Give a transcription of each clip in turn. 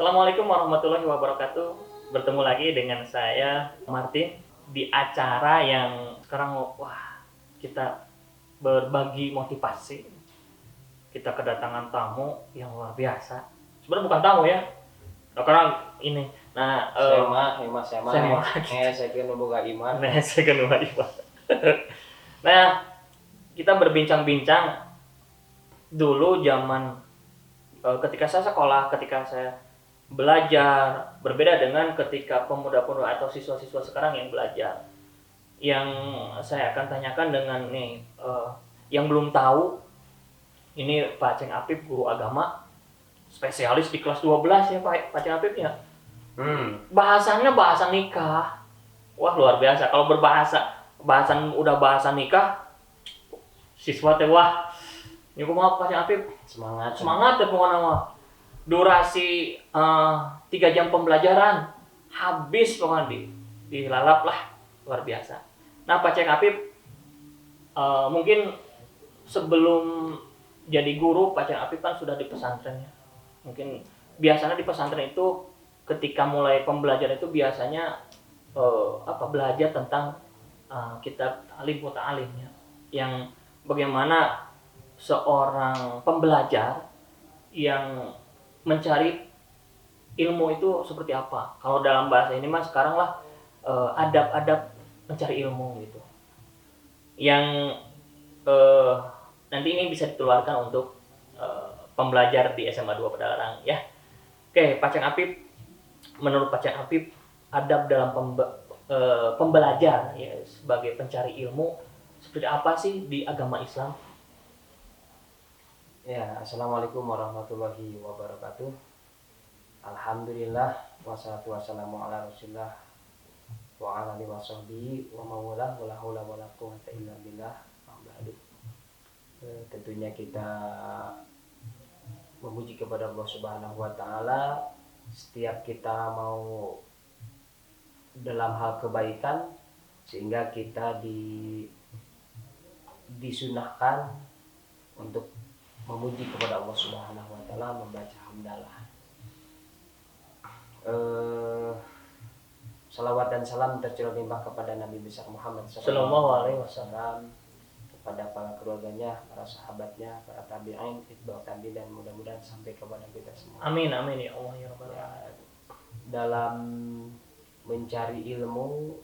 Assalamualaikum warahmatullahi wabarakatuh. Bertemu lagi dengan saya Martin di acara yang sekarang kita berbagi motivasi. Kita kedatangan tamu yang luar biasa. Sebenarnya bukan tamu ya. Karena ini. Nah, saya saya saya kira boga iman. Nah, saya kenal Iwan. Nah, kita berbincang-bincang dulu zaman ketika saya sekolah, ketika saya belajar, berbeda dengan ketika pemuda-pemuda atau siswa-siswa sekarang yang belajar. Yang saya akan tanyakan dengan nih, yang belum tahu, ini Pak Ceng Apip, guru agama, spesialis di kelas 12 ya Pak Ceng Apip ya. Bahasannya bahasa nikah. Wah luar biasa. Kalau bahasan nikah, siswa teh wah. Ini kumaha Pak Ceng Apip? Semangat ya pokoknya mah. Durasi 3 jam pembelajaran habis pokoknya dilalap lah, luar biasa. Nah Pak Ceng Apip, mungkin sebelum jadi guru Pak Ceng Apip kan sudah di pesantren ya. Mungkin biasanya di pesantren itu ketika mulai pembelajaran itu biasanya belajar tentang kitab alim muta'alim ya, yang bagaimana seorang pembelajar yang mencari ilmu itu seperti apa. Kalau dalam bahasa ini mas sekarang lah adab-adab mencari ilmu gitu. Yang nanti ini bisa dikeluarkan untuk pembelajar di SMA 2 Padalarang ya. Oke, Pak Ceng Apip, menurut Pak Ceng Apip, adab dalam pembelajar ya sebagai pencari ilmu seperti apa sih di agama Islam? Ya, assalamualaikum warahmatullahi wabarakatuh. Alhamdulillah wassalatu wassalamu ala rasulillah wa ala alihi wasahbihi wa mawala wala haula wala quwwata illa billah. Tentunya kita memuji kepada Allah Subhanahu wa taala setiap kita mau dalam hal kebaikan, sehingga kita disunahkan untuk memuji kepada Allah Subhanahu wa taala, membaca hamdalah. Salawat dan salam tercurah limpah kepada Nabi besar Muhammad Sallallahu alaihi wasallam, kepada para keluarganya, para sahabatnya, para tabi'in, itba' tabi'in, dan mudah-mudahan sampai kepada kita semua. Amin amin ya Allah ya rabbal alamin. Dalam mencari ilmu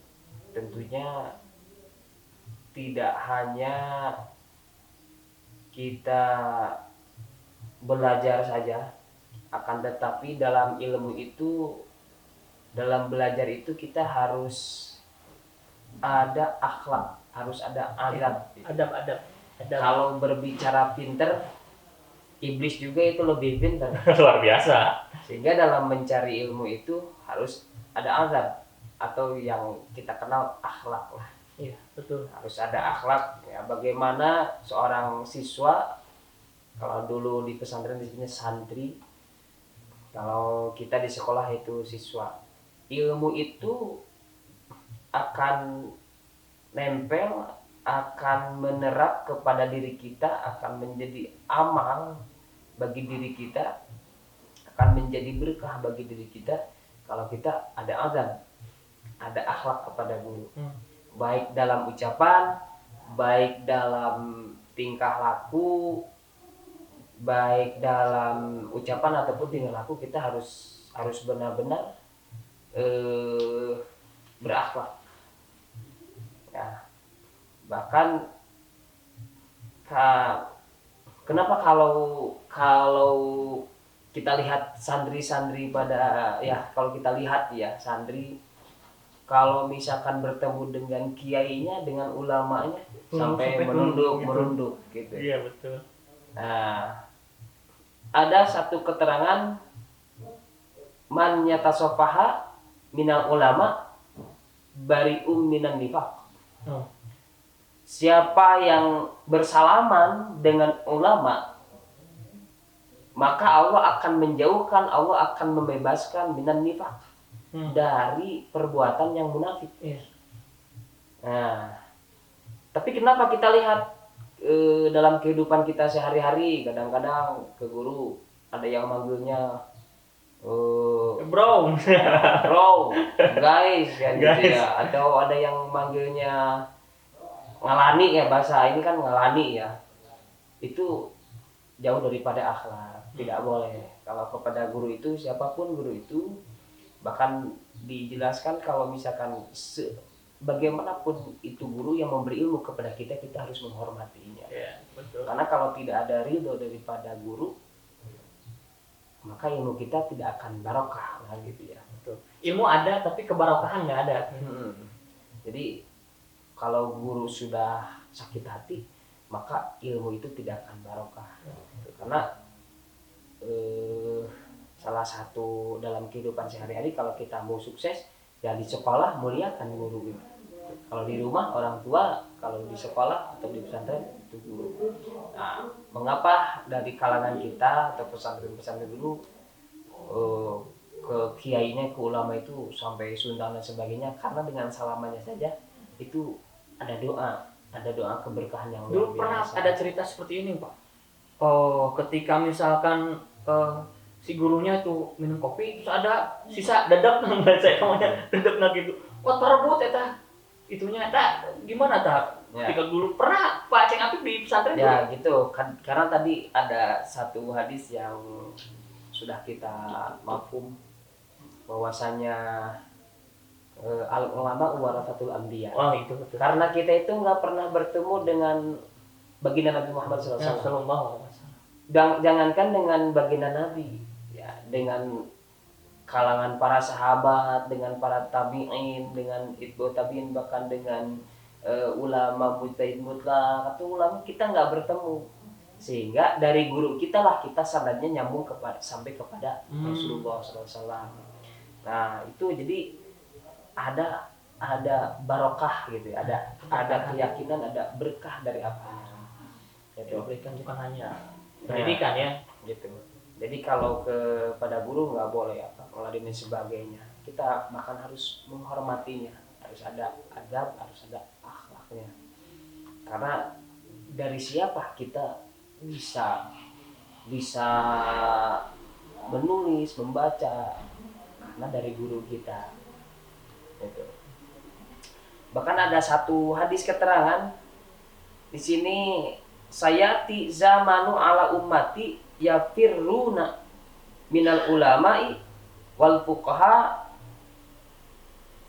tentunya tidak hanya kita belajar saja, akan tetapi dalam ilmu itu, dalam belajar itu kita harus ada akhlak, harus ada adab. Kalau berbicara pinter, iblis juga itu lebih pintar. Luar biasa. Sehingga dalam mencari ilmu itu harus ada adab, atau yang kita kenal akhlak lah. Iya, betul. Harus ada akhlak ya. Bagaimana seorang siswa, kalau dulu di pesantren disebutnya santri, kalau kita di sekolah itu siswa. Ilmu itu akan nempel, akan menerap kepada diri kita, akan menjadi amal bagi diri kita, akan menjadi berkah bagi diri kita kalau kita ada adab, ada akhlak kepada guru. Baik dalam ucapan, baik dalam tingkah laku, baik dalam ucapan ataupun tingkah laku, kita harus benar-benar berakhlak ya. Bahkan kenapa kalau kita lihat santri-santri pada kalau kita lihat ya santri, kalau misalkan bertemu dengan kiainya, dengan ulamanya, sampai merunduk gitu. Iya betul. Nah, ada satu keterangan, man yatasofaha minal ulama bari'um minan nifaq. Siapa yang bersalaman dengan ulama, maka Allah akan menjauhkan, Allah akan membebaskan minan nifaq, dari perbuatan yang munafik. Nah, tapi kenapa kita lihat dalam kehidupan kita sehari-hari, kadang-kadang ke guru ada yang manggilnya Bro. bro, guys, ya gitu Guys. ya. Atau ada yang manggilnya ngalani ya, bahasa ini kan ngalani ya. Itu jauh daripada akhlak, tidak boleh. Kalau kepada guru itu, siapapun guru itu, bahkan dijelaskan kalau misalkan bagaimanapun itu guru yang memberi ilmu kepada kita, kita harus menghormatinya. Ya, betul. Karena kalau tidak ada ridho daripada guru, maka ilmu kita tidak akan barokah, nah gitu ya. Betul. Ilmu ada tapi kebarokahan nggak ada. Jadi kalau guru sudah sakit hati, maka ilmu itu tidak akan barokah. Karena salah satu dalam kehidupan sehari-hari, kalau kita mau sukses ya di sekolah muliakan guru gitu. Kalau di rumah orang tua, kalau di sekolah atau di pesantren itu guru. Nah, mengapa dari kalangan kita atau pesantren-pesantren dulu ke kiainya, ke ulama itu sampai sundang dan sebagainya, karena dengan salamannya saja itu ada doa keberkahan yang Dulu luar pernah biasa. ada cerita seperti ini, Pak. Oh, ketika misalkan si gurunya tuh minum kopi terus ada sisa dadap nang saya namanya dadap nah gitu. Wah, terebut eta. Itunya eta gimana ta? Ya. Ketika dulu pernah Pak Ceng Apip di pesantren Ya gitu kan, karena tadi ada satu hadis yang sudah kita mafhum bahwasanya al ulama warasatul anbiya. Wah, itu betul. Karena kita itu nggak pernah bertemu dengan baginda Nabi Muhammad SAW. Ya, sallallahu alaihi wasallam. Jangankan dengan baginda Nabi, ya dengan kalangan para sahabat, dengan para tabi'in, dengan itbu tabi'in, bahkan dengan ulama mujtahid mutlak atau ulama, kita nggak bertemu. Sehingga dari guru kita lah kita sanadnya nyambung sampai kepada Rasulullah SAW. Nah itu jadi ada barokah gitu, ada keyakinan, ada berkah dari apanya. Gitu. Diberikan bukan hanya pendidikan ya. Gitu. Jadi kalau kepada guru nggak boleh apa ngeladeni sebagainya. Kita bahkan harus menghormatinya, harus ada adab, harus ada akhlaknya. Karena dari siapa kita bisa menulis, membaca, karena dari guru kita. Gitu. Bahkan ada satu hadis keterangan di sini, sayati zamanu ala ummati yafirruna minal ulama'i wal fuqaha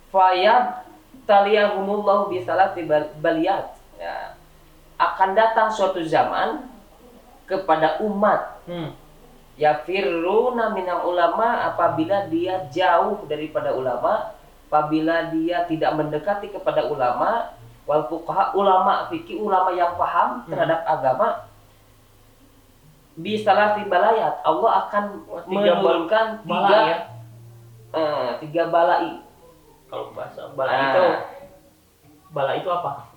fayab taliyahumullahu bisalati baliyat. Ya. Akan datang suatu zaman kepada umat yafirruna minal ulama, apabila dia jauh daripada ulama, apabila dia tidak mendekati kepada ulama, wal fuqaha, ulama fikih, ulama yang paham terhadap agama, bisalati balayat, Allah akan menurunkan tiga balai. Kalau bahasa bala itu apa?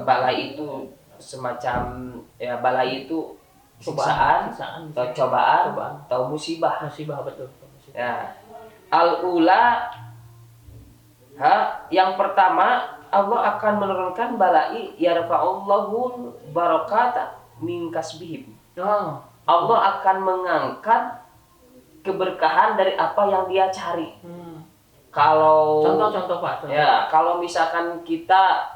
Balai itu semacam ya, balai itu siksaan atau cobaan atau musibah. Betul. Ya. Al-ula, yang pertama, Allah akan menurunkan balai yarfa'ullahu barakata min kasbihim. Allah akan mengangkat keberkahan dari apa yang dia cari. Kalau contoh Pak. Ya, kalau misalkan kita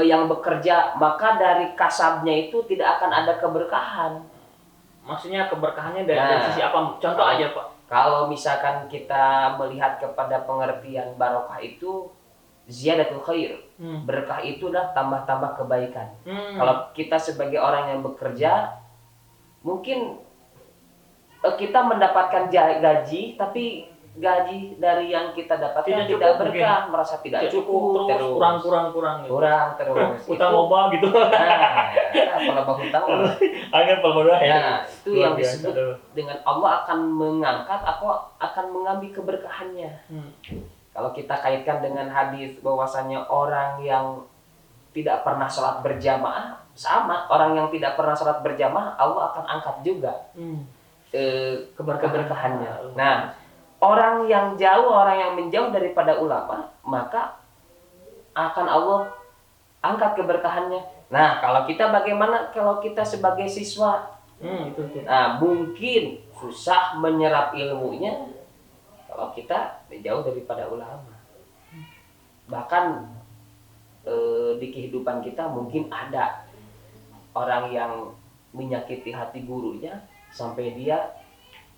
yang bekerja, maka dari kasabnya itu tidak akan ada keberkahan. Maksudnya keberkahannya dari sisi apa? Contoh aja Pak. Kalau misalkan kita melihat kepada pengertian barokah itu ziyadatul khair. Berkah itu adalah tambah-tambah kebaikan. Kalau kita sebagai orang yang bekerja, mungkin kita mendapatkan gaji, tapi gaji dari yang kita dapatkan tidak berkah, merasa tidak cukup, terus kurang terus utang loba gitu. Kalau hutang angin pelmoda ya, itu yang disebut dengan Allah akan mengangkat, aku akan mengambil keberkahannya. Kalau kita kaitkan dengan hadis bahwasanya orang yang tidak pernah sholat berjamaah, sama orang yang tidak pernah sholat berjamaah, Allah akan angkat juga keberkahannya. Nah, orang yang jauh, orang yang menjauh daripada ulama, maka akan Allah angkat keberkahannya. Nah, kalau kita bagaimana? Kalau kita sebagai siswa Itu. Nah, mungkin susah menyerap ilmunya kalau kita jauh daripada ulama. Bahkan di kehidupan kita mungkin ada orang yang menyakiti hati gurunya sampai dia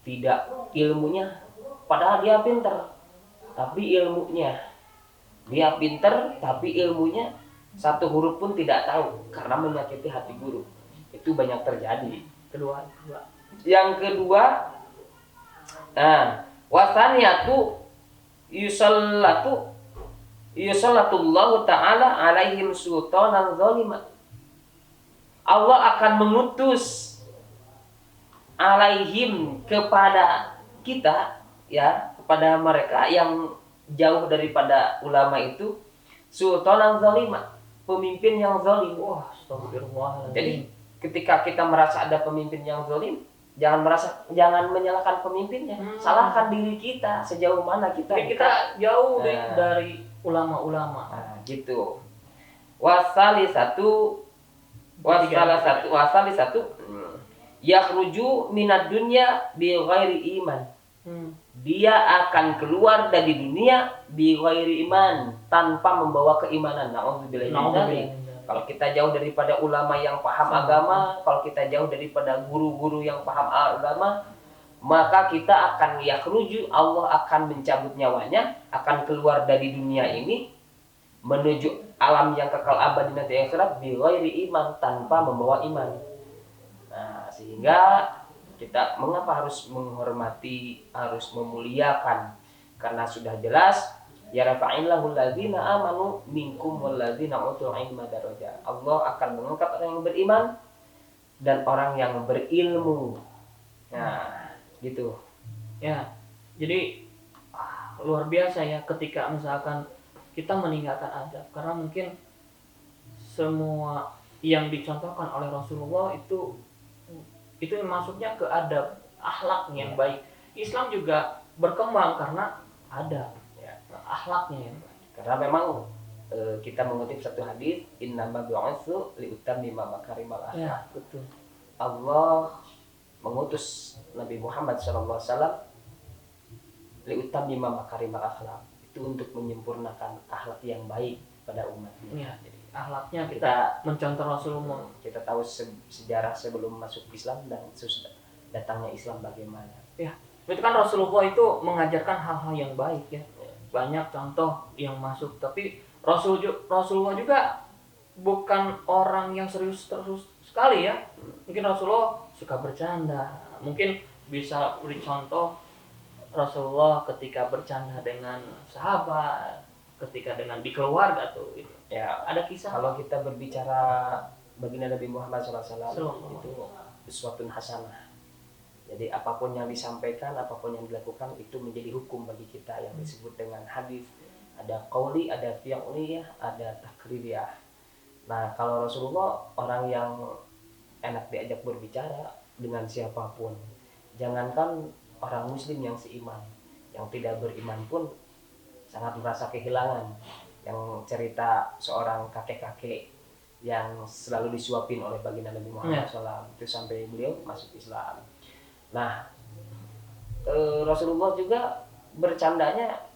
tidak ilmunya, padahal dia pinter, tapi ilmunya dia pinter tapi ilmunya satu huruf pun tidak tahu karena menyakiti hati guru. Itu banyak terjadi. Kedua. Yang kedua, nah, wasaniyatu yusallatullahu ta'ala alaihim sultanan zalima. Allah akan mengutus alaihim kepada kita, ya, kepada mereka yang jauh daripada ulama itu, sultanan zalima, pemimpin yang zalim. Wah, astagfirullah. Jadi ketika kita merasa ada pemimpin yang zalim, jangan menyalahkan pemimpinnya, salahkan diri kita sejauh mana kita. Jadi kita jauh dari ulama-ulama. Nah, gitu. Wasali satu yakhruju minad dunya bi ghairi iman. Dia akan keluar dari dunia bi ghairi iman, tanpa membawa keimanan. Nauzubillahi min dzalik. Kalau kita jauh daripada ulama yang paham agama, kalau kita jauh daripada guru-guru yang paham agama, maka kita akan yakhruju, Allah akan mencabut nyawanya, akan keluar dari dunia ini menuju alam yang kekal abadi nanti akhirat bi ghairi iman, tanpa membawa iman. Nah, sehingga kita mengapa harus menghormati, harus memuliakan, karena sudah jelas ya rafa'illahu alladzina amanu minkum walladzina utul ilma darajat. Allah akan mengangkat orang yang beriman dan orang yang berilmu. Nah, gitu. Ya. Jadi luar biasa ya ketika misalkan kita meninggalkan adab, karena mungkin semua yang dicontohkan oleh Rasulullah itu masuknya ke adab, akhlak yang baik. Islam juga berkembang karena adab, ya, akhlaknya yang baik. Karena memang kita mengutip satu hadis, innama bu'itsu liutammima makarimal akhlak. Ya, betul. Allah mengutus Nabi Muhammad SAW liutammima makarimal akhlak, itu untuk menyempurnakan akhlak yang baik pada umatnya. Ya, jadi akhlaknya kita mencontoh Rasulullah. Kita tahu sejarah sebelum masuk Islam dan sesudah datangnya Islam bagaimana. Ya, itu kan Rasulullah itu mengajarkan hal-hal yang baik ya. Banyak contoh yang masuk, tapi Rasulullah juga bukan orang yang serius terus sekali ya. Mungkin Rasulullah suka bercanda. Mungkin bisa beri contoh Rasulullah ketika bercanda dengan sahabat, ketika dengan di keluarga tuh gitu. Ya, ada kisah. Kalau kita berbicara baginda Nabi Muhammad SAW itu uswatun hasanah. Jadi apapun yang disampaikan, apapun yang dilakukan itu menjadi hukum bagi kita, yang disebut dengan hadis. Ada qauli, ada fi'liyah, ada takririah. Nah, kalau Rasulullah orang yang enak diajak berbicara dengan siapapun. Jangankan orang muslim yang seiman, yang tidak beriman pun sangat merasa kehilangan. Yang cerita seorang kakek-kakek yang selalu disuapin oleh baginda Nabi Muhammad SAW, itu sampai beliau masuk Islam. Nah, Rasulullah juga bercandanya,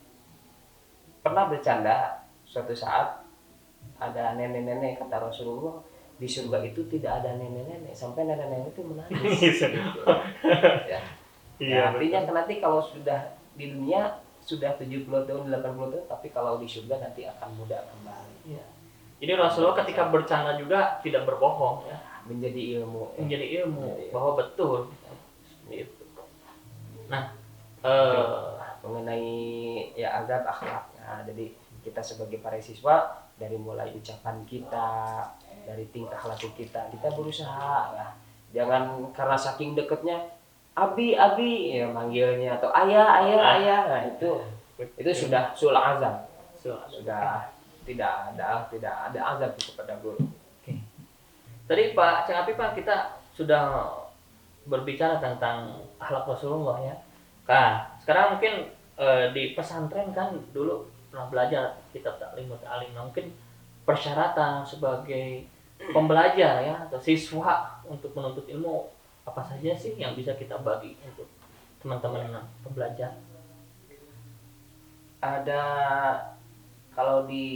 pernah bercanda suatu saat ada nenek-nenek, kata Rasulullah di surga itu tidak ada nenek-nenek, sampai nenek-nenek itu menangis. Ya. Iya, artinya nanti kalau sudah di dunia sudah 70 tahun, 80 tahun, tapi kalau di surga nanti akan muda kembali. Ya. Jadi Rasulullah ketika bercanda juga tidak berbohong ya. Menjadi ilmu. Bahwa betul. Gitu. Nah, mengenai ya adab akhlak. Nah, jadi kita sebagai para siswa, dari mulai ucapan kita, dari tingkah laku kita berusaha ya. Jangan karena saking deketnya abi ya manggilnya, atau ayah. Nah, itu sudah sul azab. Sudah tidak ada azab kepada guru. Oke. Tadi Pak Cang Api, Pak, kita sudah berbicara tentang akhlak Rasulullah ya. Nah, sekarang mungkin di pesantren kan dulu pernah belajar kitab taklim ta'alim. Nah, mungkin persyaratan sebagai pembelajar ya atau siswa untuk menuntut ilmu apa saja sih yang bisa kita bagi untuk teman-teman pembelajar? Ada, kalau di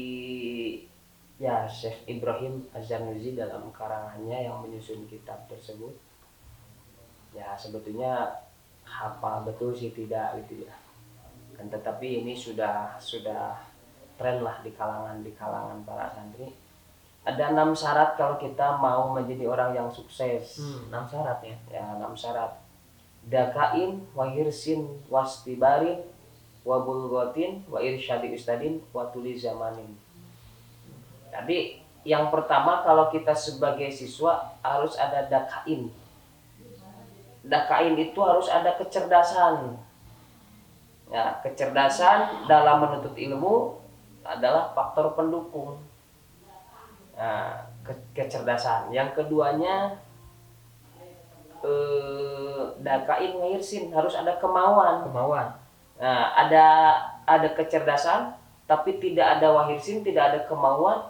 ya Syekh Ibrahim Az-Zarnuji dalam karangannya yang menyusun kitab tersebut, ya sebetulnya hafal betul sih tidak gitu ya, kan tetapi ini sudah tren lah di kalangan para santri. Ada 6 syarat kalau kita mau menjadi orang yang sukses. 6 syarat ya. Ya, 6 syarat. Dakain, wahirsin, wastibarin, wabulgotin, wa irsyadi ustadin, wa tuli zamanin. Jadi yang pertama, kalau kita sebagai siswa harus ada dakain. Dakain itu harus ada kecerdasan. Ya, kecerdasan dalam menuntut ilmu adalah faktor pendukung. Nah, kecerdasan. Yang keduanya, dakain ngirsin, harus ada kemauan. Nah, ada kecerdasan tapi tidak ada wahirsin, tidak ada kemauan,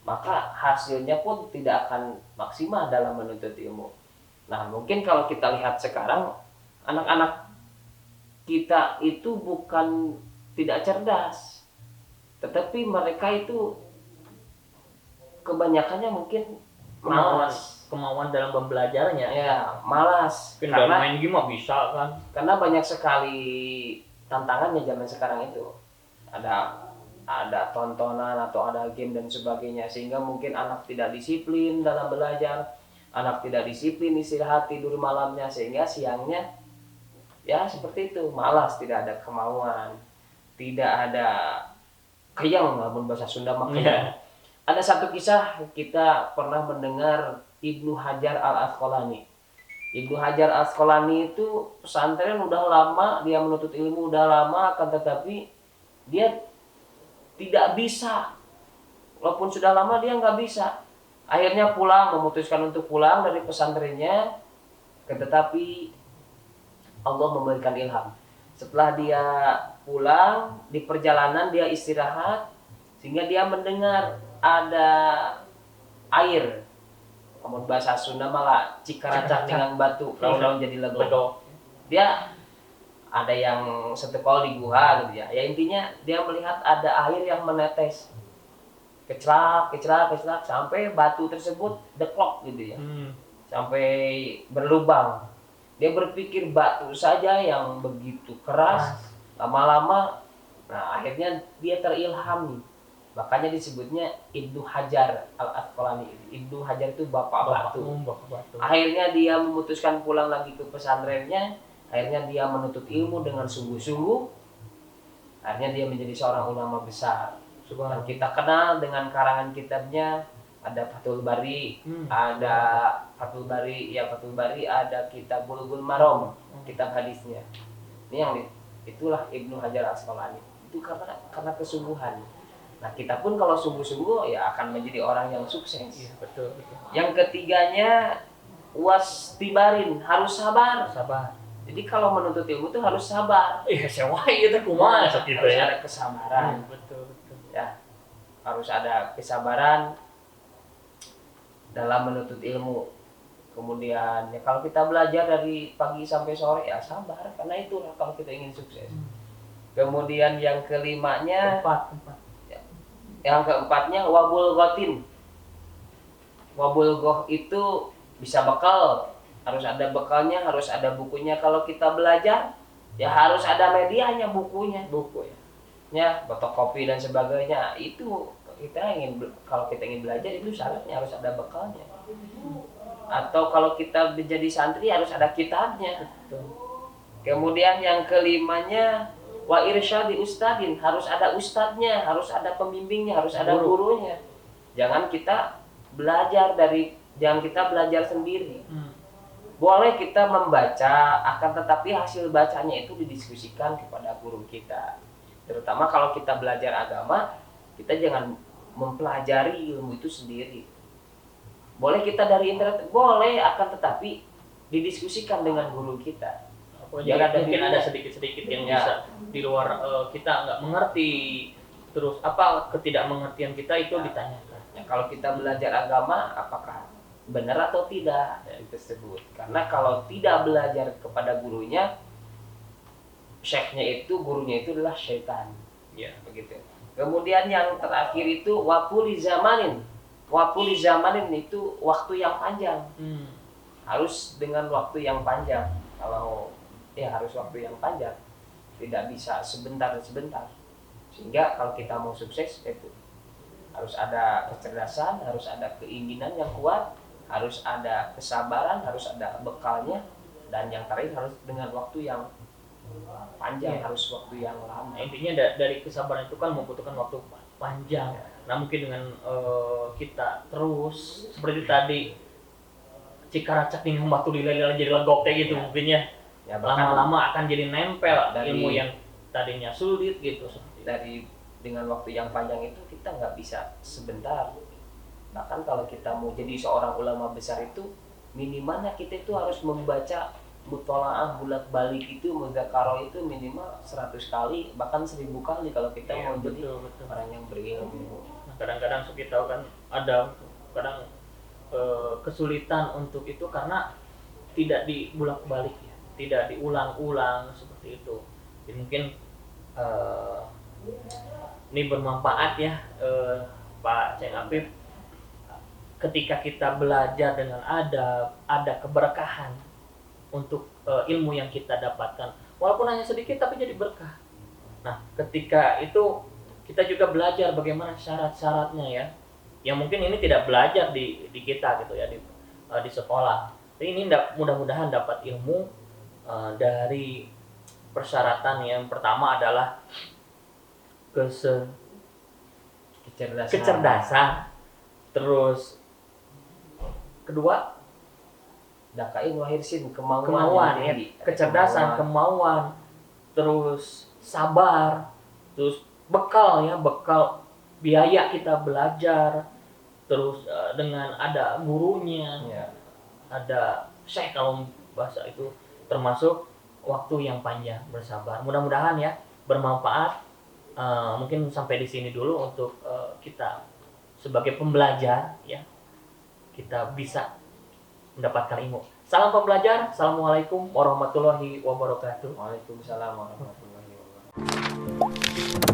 maka hasilnya pun tidak akan maksimal dalam menuntut ilmu. Nah, mungkin kalau kita lihat sekarang, anak-anak kita itu bukan tidak cerdas, tetapi mereka itu kebanyakannya mungkin malas. Kemauan dalam pembelajarannya. Ya, malas. Mungkin dalam main game mah bisa kan. Karena banyak sekali tantangannya zaman sekarang itu. Ada tontonan atau ada game dan sebagainya, sehingga mungkin anak tidak disiplin dalam belajar, anak tidak disiplin istirahat tidur malamnya, sehingga siangnya ya seperti itu, malas, tidak ada kemauan, tidak ada keyang, namun bahasa Sunda makanya. Ada satu kisah, kita pernah mendengar Ibnu Hajar Al-Asqalani. Ibnu Hajar Al-Asqalani itu pesantren udah lama, dia menuntut ilmu udah lama, akan tetapi dia tidak bisa. Walaupun sudah lama dia nggak bisa. Akhirnya pulang, memutuskan untuk pulang dari pesantrennya, tetapi Allah memberikan ilham. Setelah dia pulang, di perjalanan dia istirahat, sehingga dia mendengar ada air. Namun bahasa Sunda malah cikaracak dengan batu, lalu jadi lego. Dia ada yang setekol di gua gitu ya. Ya intinya dia melihat ada air yang menetes. Keclak sampai batu tersebut deklok gitu ya. Sampai berlubang. Dia berpikir batu saja yang begitu keras, lama-lama, nah akhirnya dia terilham. Makanya disebutnya Ibnu Hajar Al-Asqalani. Ibnu Hajar itu bapak batu. Akhirnya dia memutuskan pulang lagi ke pesantrennya. Akhirnya dia menuntut ilmu dengan sungguh-sungguh. Akhirnya dia menjadi seorang ulama besar. Dan kita kenal dengan karangan kitabnya. Ada Fathul Bari, ada Fathul Bari, ada kitab Bulughul Maram, kitab hadisnya. Ini yang itulah Ibnu Hajar Al-Asqalani. Itu karena kesungguhan. Nah, kita pun kalau sungguh-sungguh ya akan menjadi orang yang sukses. Iya, betul. Yang ketiganya, wastibarin, harus sabar. Jadi kalau menuntut ilmu itu harus sabar. Iya, sewai itu kumaha gitu ya. Harus ada kesabaran. Betul. Ya. Harus ada kesabaran dalam menuntut ilmu. Kemudian ya kalau kita belajar dari pagi sampai sore ya sabar, karena itulah kalau kita ingin sukses. Kemudian yang kelimanya, yang keempatnya wabul gotin. Wabul goh itu bisa bekal, harus ada bekalnya, harus ada bukunya. Kalau kita belajar ya harus ada medianya, buku ya, fotokopi dan sebagainya. Itu kalau kita ingin belajar itu syaratnya harus ada bekalnya. Atau kalau kita menjadi santri harus ada kitabnya. Kemudian yang kelimanya wa irsyadi ustadin, harus ada ustadznya, harus ada pembimbingnya, harus ada gurunya. Jangan kita belajar sendiri. Boleh kita membaca, akan tetapi hasil bacanya itu didiskusikan kepada guru kita. Terutama kalau kita belajar agama, kita jangan mempelajari ilmu itu sendiri. Boleh kita dari internet, boleh, akan tetapi didiskusikan dengan guru kita. Mungkin ada sedikit-sedikit yang bisa di luar kita nggak mengerti, terus ketidakmengertian kita itu ditanyakan. Ya, kalau kita belajar agama, apakah benar atau tidak yang tersebut. Karena kalau tidak belajar kepada gurunya, syekhnya itu, gurunya itu adalah syaitan. Ya. Begitu. Kemudian yang terakhir itu wapuli zamanin. Wapuli zamanin itu waktu yang panjang. Harus dengan waktu yang panjang. Kalau harus waktu yang panjang. Tidak bisa sebentar. Sehingga kalau kita mau sukses itu harus ada kecerdasan, harus ada keinginan yang kuat, harus ada kesabaran, harus ada bekalnya, dan yang terakhir harus dengan waktu yang panjang, harus waktu yang lama. Intinya dari kesabaran itu kan membutuhkan waktu panjang. Nah mungkin dengan kita terus seperti tadi cikaracak nih batu lilai jadi legok kayak gitu mungkin ya. Lama-lama akan jadi nempel ilmu yang tadinya sulit gitu. Dari dengan waktu yang panjang itu kita nggak bisa sebentar. Bahkan kalau kita mau jadi seorang ulama besar itu minimalnya kita itu harus membaca mutolaah bolak-balik itu, mudzakarah itu minimal 100 kali bahkan 1000 kali kalau kita mau jadi orang yang berilmu. Nah, kadang-kadang kita kan ada kadang kesulitan untuk itu karena tidak dibulak-balik ya, tidak diulang-ulang seperti itu. Jadi mungkin ini bermanfaat ya Pak Ceng Apip, ketika kita belajar dengan ada keberkahan untuk ilmu yang kita dapatkan, walaupun hanya sedikit tapi jadi berkah. Nah ketika itu kita juga belajar bagaimana syarat-syaratnya ya, yang mungkin ini tidak belajar di kita gitu ya di sekolah. Tapi ini mudah-mudahan dapat ilmu dari persyaratan. Yang pertama adalah kecerdasan. Terus kedua dakain wahirsin, kemauan ya, kecerdasan, kemauan, terus sabar, terus bekal biaya kita belajar, terus dengan ada gurunya, ada syekh kalau bahasa itu, termasuk waktu yang panjang, bersabar. Mudah-mudahan ya bermanfaat. Mungkin sampai di sini dulu untuk kita sebagai pembelajar ya, kita bisa mendapatkan ilmu. Salam pembelajar. Assalamualaikum warahmatullahi wabarakatuh. Waalaikumsalam warahmatullahi wabarakatuh.